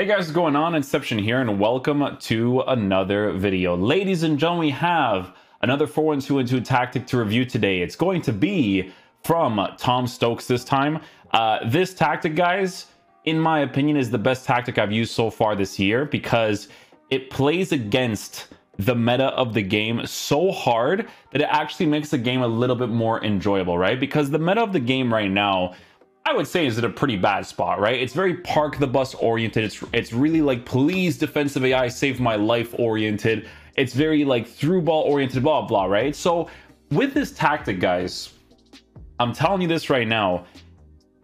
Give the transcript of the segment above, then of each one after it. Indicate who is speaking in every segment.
Speaker 1: Hey guys, what's going on? Inception here, and welcome to another video. Ladies and gentlemen, we have another 4-1-2-2 tactic to review today. It's going to be from Tom Stokes this time. This tactic, guys, in my opinion, is the best tactic I've used so far this year because it plays against the meta of the game so hard that it actually makes the game a little bit more enjoyable, right? Because the meta of the game right now, I would say, is at a pretty bad spot, right? It's very park the bus oriented. It's really like, please defensive AI save my life oriented. It's very like through ball oriented, blah blah, right? So with this tactic, guys, I'm telling you this right now,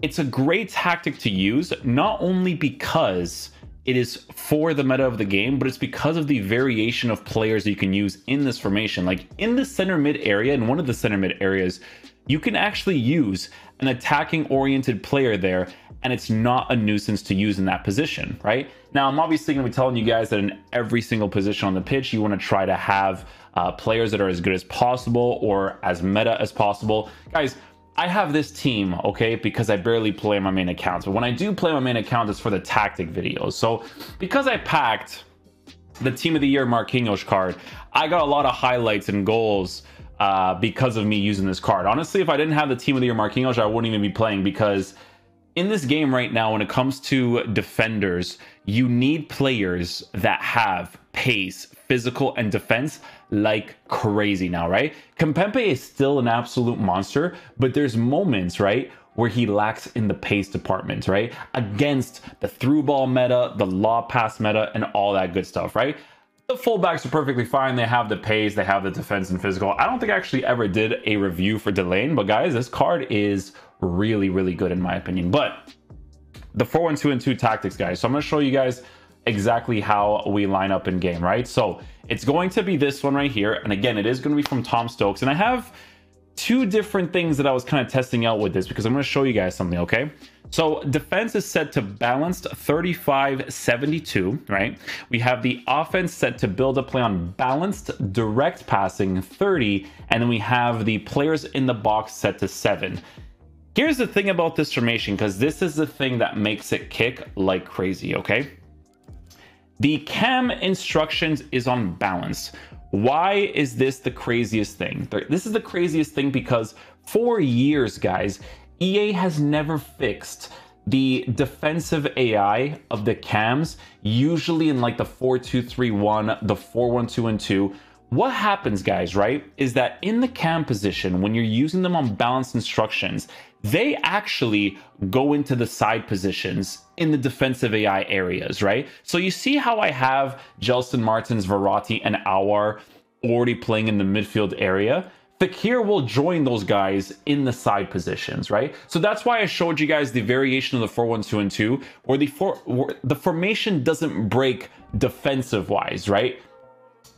Speaker 1: it's a great tactic to use, not only because it is for the meta of the game, but it's because of the variation of players that you can use in this formation. Like in the center mid area, in one of the center mid areas, you can actually use an attacking oriented player there, and it's not a nuisance to use in that position, right? Now, I'm obviously going to be telling you guys that in every single position on the pitch, you want to try to have players that are as good as possible or as meta as possible. Guys, I have this team, okay, because I barely play my main accounts. But when I do play my main account, it's for the tactic videos. So because I packed the Team of the Year Marquinhos card, I got a lot of highlights and goals because of me using this card. Honestly, if I didn't have the Team of the Year Marquinhos, I wouldn't even be playing, because in this game right now, when it comes to defenders, you need players that have pace, physical, and defense like crazy now, right? Kimpembe is still an absolute monster, but there's moments, right, where he lacks in the pace department, right? Against the through ball meta, the lob pass meta, and all that good stuff, right? The fullbacks are perfectly fine. They have the pace, they have the defense and physical. I don't think I actually ever did a review for Delane, but guys, this card is really, really good in my opinion. But the 4-1-2-2 tactics, guys. So I'm going to show you guys exactly how we line up in game, right? So it's going to be this one right here. And again, it is going to be from Tom Stokes. And I have two different things that I was kind of testing out with this because I'm going to show you guys something, okay? So defense is set to balanced 35-72, right? We have the offense set to build a play on balanced direct passing 30, and then we have the players in the box set to 7. Here's the thing about this formation, because this is the thing that makes it kick like crazy, okay? The cam instructions is on balance. Why is this the craziest thing? This is the craziest thing because for years, guys, EA has never fixed the defensive AI of the cams, usually in like the 4-2-3-1, the 4-1-2-2. What happens, guys, right, is that in the cam position, when you're using them on balanced instructions, they actually go into the side positions in the defensive AI areas, right? So you see how I have Gelson Martins, Verratti, and Aouar already playing in the midfield area? Fekir will join those guys in the side positions, right? So that's why I showed you guys the variation of the 4-1-2-2, where the formation doesn't break defensive-wise, right?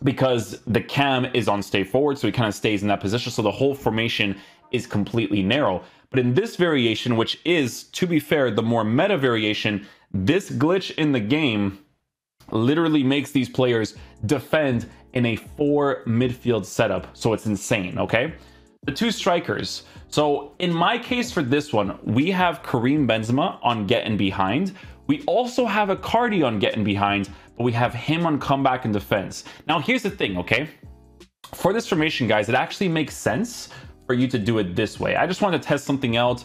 Speaker 1: Because the cam is on stay forward, so he kind of stays in that position, so the whole formation is completely narrow. But in this variation, which is, to be fair, the more meta variation, this glitch in the game literally makes these players defend in a 4 midfield setup. So it's insane, okay? The two strikers. So in my case for this one, we have Karim Benzema on getting behind. We also have Icardi on getting behind, but we have him on comeback and defense. Now here's the thing, okay? For this formation, guys, it actually makes sense for you to do it this way. I just wanted to test something out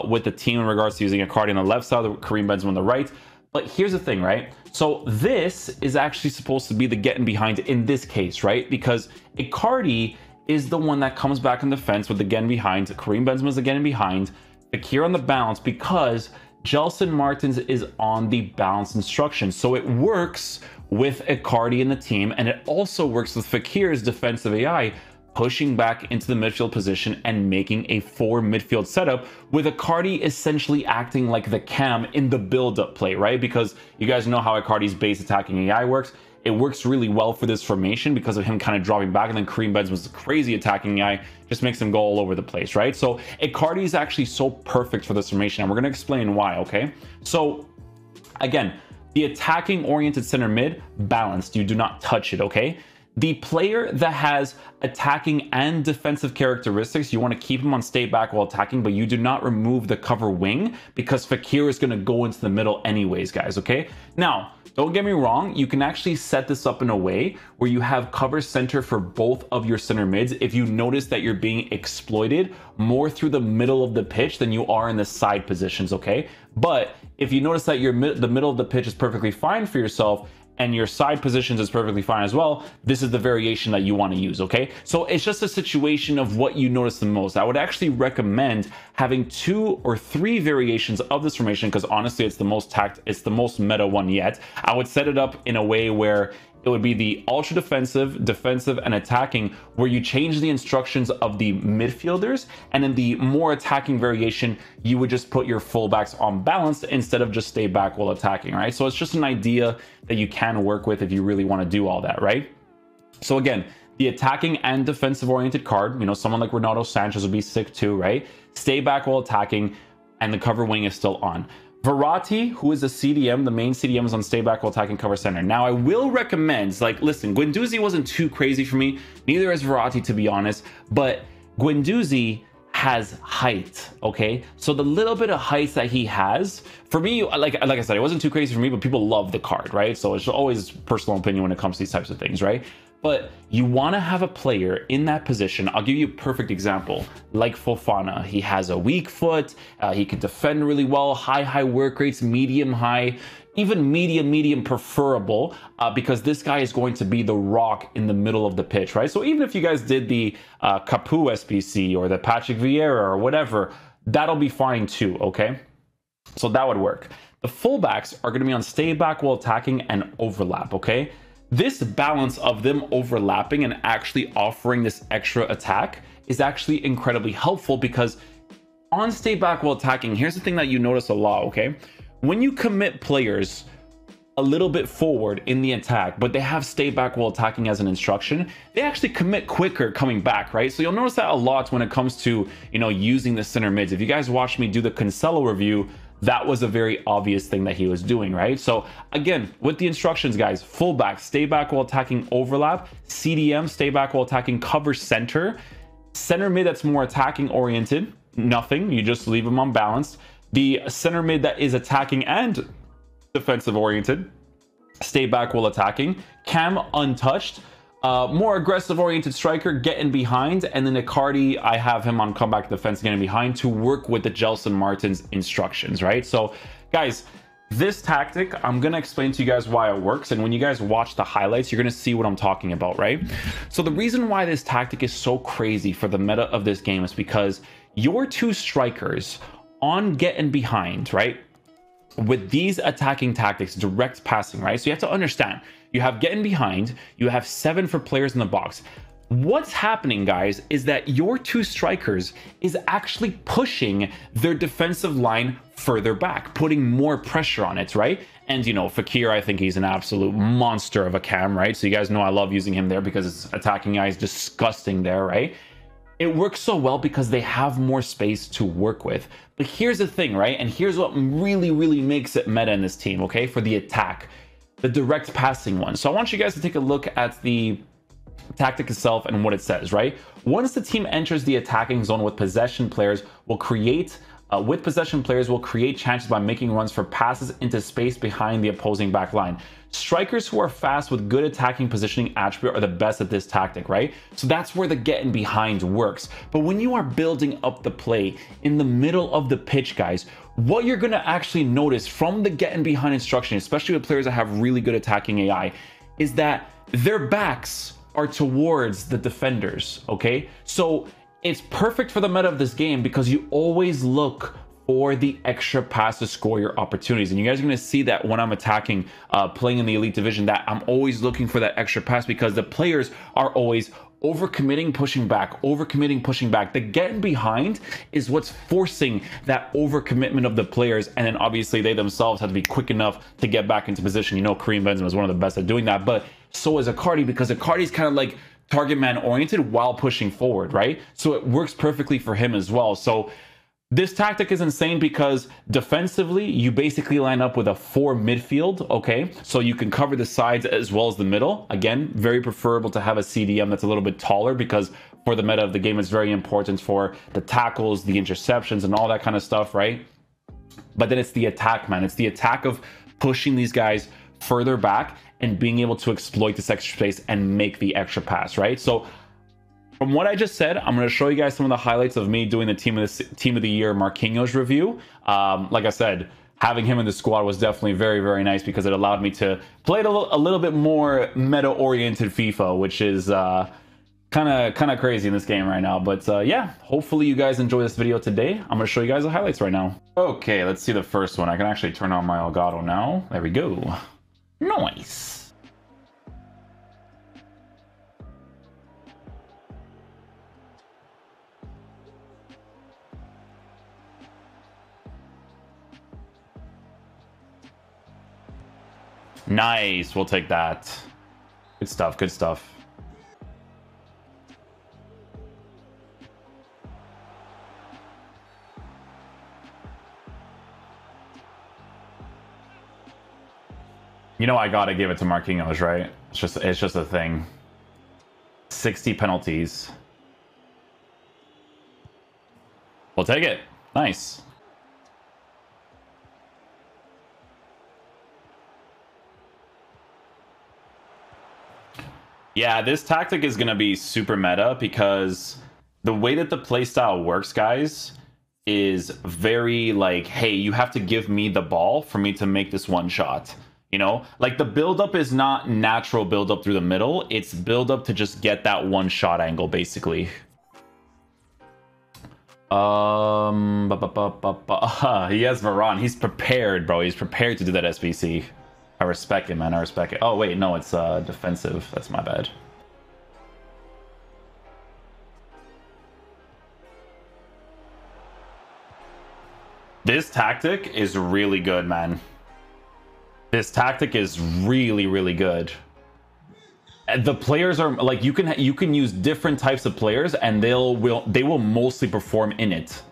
Speaker 1: with the team in regards to using Icardi on the left side, Karim Benzema on the right. But here's the thing, right? So this is actually supposed to be the getting behind in this case, right? Because Icardi is the one that comes back in defense with the getting behind. Karim Benzema is the getting behind. Fekir on the balance, because Gelson Martins is on the balance instructions. So it works with Icardi in the team, and it also works with Fekir's defensive AI, pushing back into the midfield position and making a 4 midfield setup, with Icardi essentially acting like the cam in the build-up play, right? Because you guys know how Icardi's base attacking AI works. It works really well for this formation because of him kind of dropping back, and then Karim Benzema's crazy attacking AI just makes him go all over the place, right? So Icardi is actually so perfect for this formation, and we're going to explain why, okay? So again, the attacking oriented center mid, balanced. You do not touch it, okay? The player that has attacking and defensive characteristics, you want to keep him on stay back while attacking, but you do not remove the cover wing because Fekir is going to go into the middle anyways, guys, okay? Now, don't get me wrong, you can actually set this up in a way where you have cover center for both of your center mids if you notice that you're being exploited more through the middle of the pitch than you are in the side positions, okay? But if you notice that the middle of the pitch is perfectly fine for yourself, and your side positions is perfectly fine as well, this is the variation that you want to use, okay? So it's just a situation of what you notice the most. I would actually recommend having 2 or 3 variations of this formation because honestly, it's the most meta one yet. I would set it up in a way where it would be the ultra defensive, defensive, and attacking, where you change the instructions of the midfielders, and in the more attacking variation, you would just put your fullbacks on balance instead of just stay back while attacking, right? So it's just an idea that you can work with if you really want to do all that, right? So again, the attacking and defensive oriented card, you know, someone like Renato Sanchez would be sick too, right? Stay back while attacking, and the cover wing is still on. Verratti, who is a CDM, the main CDM is on stay back while attacking cover center. Now, I will recommend, like, listen, Guendouzi wasn't too crazy for me. Neither is Verratti, to be honest. But Guendouzi has height, okay? So the little bit of height that he has, for me, like I said, it wasn't too crazy for me, but people love the card, right? So it's always personal opinion when it comes to these types of things, right? But you want to have a player in that position. I'll give you a perfect example, like Fofana. He has a weak foot. He can defend really well, high work rates, medium high, even medium preferable, because this guy is going to be the rock in the middle of the pitch, right? So even if you guys did the Capu SPC or the Patrick Vieira or whatever, that'll be fine too, okay? So that would work. The fullbacks are going to be on stay back while attacking and overlap, okay? This balance of them overlapping and actually offering this extra attack is actually incredibly helpful because on stay back while attacking, here's the thing that you notice a lot, okay? When you commit players a little bit forward in the attack, but they have stay back while attacking as an instruction, they actually commit quicker coming back, right? So you'll notice that a lot when it comes to, you know, using the center mids. If you guys watched me do the Cancelo review, that was a very obvious thing that he was doing, right? So again, with the instructions, guys, fullback, stay back while attacking overlap, CDM, stay back while attacking cover center, center mid that's more attacking oriented, nothing, you just leave them on balance. The center mid that is attacking and defensive oriented, stay back while attacking, Cam untouched, more aggressive oriented striker getting behind, and then Icardi, I have him on comeback defense getting behind to work with the Gelson Martins instructions, right? So guys, this tactic, I'm going to explain to you guys why it works, and when you guys watch the highlights, you're going to see what I'm talking about, right? So the reason why this tactic is so crazy for the meta of this game is because your 2 strikers on getting behind, right, with these attacking tactics, direct passing, right? So you have to understand, you have getting behind, you have 7 for players in the box. What's happening, guys, is that your 2 strikers is actually pushing their defensive line further back, putting more pressure on it, right? And, you know, Fekir, I think he's an absolute monster of a cam, right? So you guys know I love using him there because his attacking eye is disgusting there, right? It works so well because they have more space to work with. But here's the thing, right? And here's what really makes it meta in this team, okay? For the attack, the direct passing one. So I want you guys to take a look at the tactic itself and what it says, right? Once the team enters the attacking zone with possession, players will create chances by making runs for passes into space behind the opposing back line. Strikers who are fast with good attacking positioning attribute are the best at this tactic, right? So that's where the getting behind works. But when you are building up the play in the middle of the pitch, guys, what you're going to actually notice from the getting behind instruction, especially with players that have really good attacking AI, is that their backs are towards the defenders, okay? So it's perfect for the meta of this game because you always look for the extra pass to score your opportunities. And you guys are going to see that when I'm attacking, playing in the elite division, that I'm always looking for that extra pass because the players are always overcommitting, pushing back, overcommitting, pushing back. The getting behind is what's forcing that overcommitment of the players. And then obviously they themselves have to be quick enough to get back into position. You know, Karim Benzema is one of the best at doing that, but so is Icardi because Icardi's kind of like target man oriented while pushing forward, right? So it works perfectly for him as well. So This tactic is insane because defensively, you basically line up with a 4 midfield, okay? So you can cover the sides as well as the middle. Again, very preferable to have a CDM that's a little bit taller because for the meta of the game, it's very important for the tackles, the interceptions, and all that kind of stuff, right? But then it's the attack, man. It's the attack of pushing these guys further back and being able to exploit this extra space and make the extra pass, right? So from what I just said, I'm going to show you guys some of the highlights of me doing the Team of the Year Marquinhos review. Like I said, having him in the squad was definitely very, very nice because it allowed me to play it a little bit more meta-oriented FIFA, which is kind of crazy in this game right now. But yeah, hopefully you guys enjoy this video today. I'm going to show you guys the highlights right now. Okay, let's see the first one. I can actually turn on my Elgato now. There we go. Nice. Nice, we'll take that. Good stuff, good stuff. You know I gotta give it to Marquinhos, right? It's just a thing. 60 penalties. We'll take it. Nice. Yeah, this tactic is going to be super meta because the way that the playstyle works, guys, is very like, hey, you have to give me the ball for me to make this one shot. You know, like the buildup is not natural buildup through the middle. It's buildup to just get that one shot angle, basically. He has Varane. He's prepared, bro. He's prepared to do that SBC. I respect it, man. I respect it. Oh, wait. No, it's defensive. That's my bad. This tactic is really good, man. This tactic is really, really good. And the players are like you can use different types of players and they will mostly perform in it.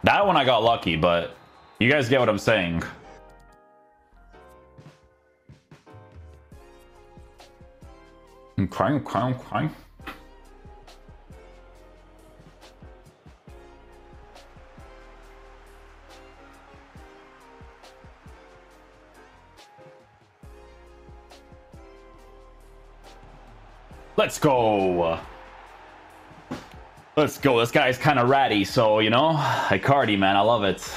Speaker 1: That one I got lucky, but you guys get what I'm saying. I'm crying. Let's go. Let's go. This guy's kind of ratty, so, you know, Icardi, man, I love it.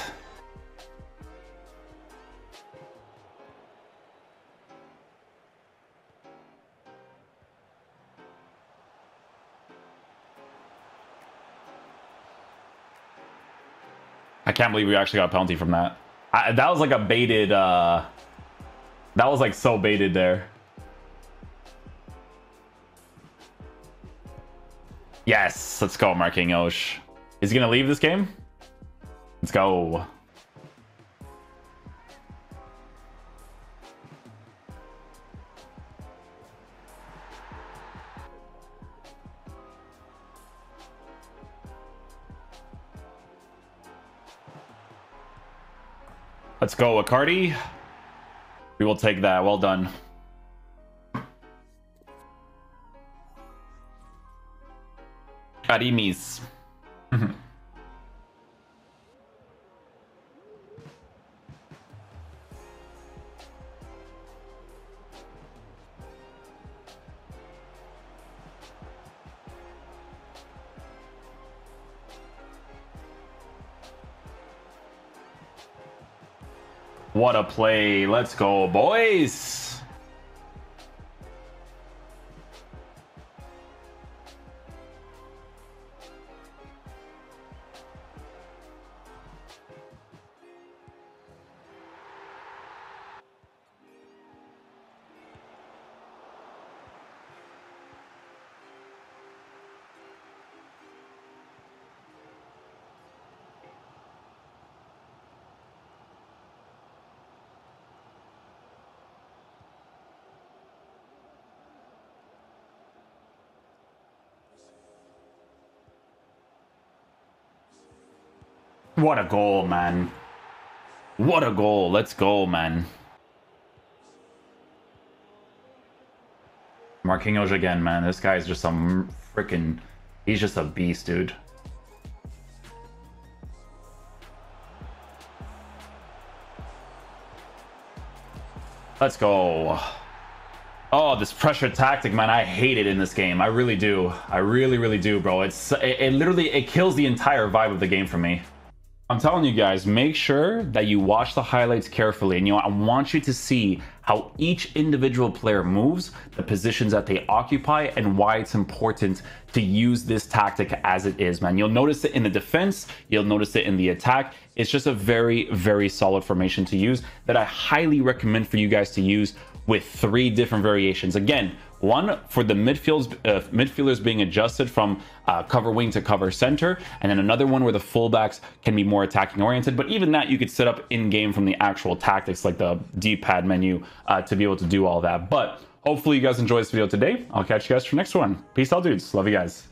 Speaker 1: I can't believe we actually got a penalty from that. That was like a baited, that was like so baited there. Yes, let's go, Marquinhos. Is he gonna leave this game? Let's go. Let's go, Icardi. We will take that. Well done. Karimis. What a play. Let's go, boys. What a goal, man. What a goal. Let's go, man. Marquinhos again, man. This guy's just some freaking... He's just a beast, dude. Let's go. Oh, this pressure tactic, man. I hate it in this game. I really do. I really, really do, bro. It literally kills the entire vibe of the game for me. I'm telling you guys, make sure that you watch the highlights carefully. And I want you to see how each individual player moves, the positions that they occupy, and why it's important to use this tactic as it is, man. You'll notice it in the defense, you'll notice it in the attack. It's just a very, very solid formation to use that I highly recommend for you guys to use with 3 different variations. Again, one for the midfielders being adjusted from cover wing to cover center, and then another one where the fullbacks can be more attacking oriented. But even that you could set up in game from the actual tactics like the D-pad menu to be able to do all that. But hopefully you guys enjoyed this video today. I'll catch you guys for the next one. Peace out, dudes. Love you guys.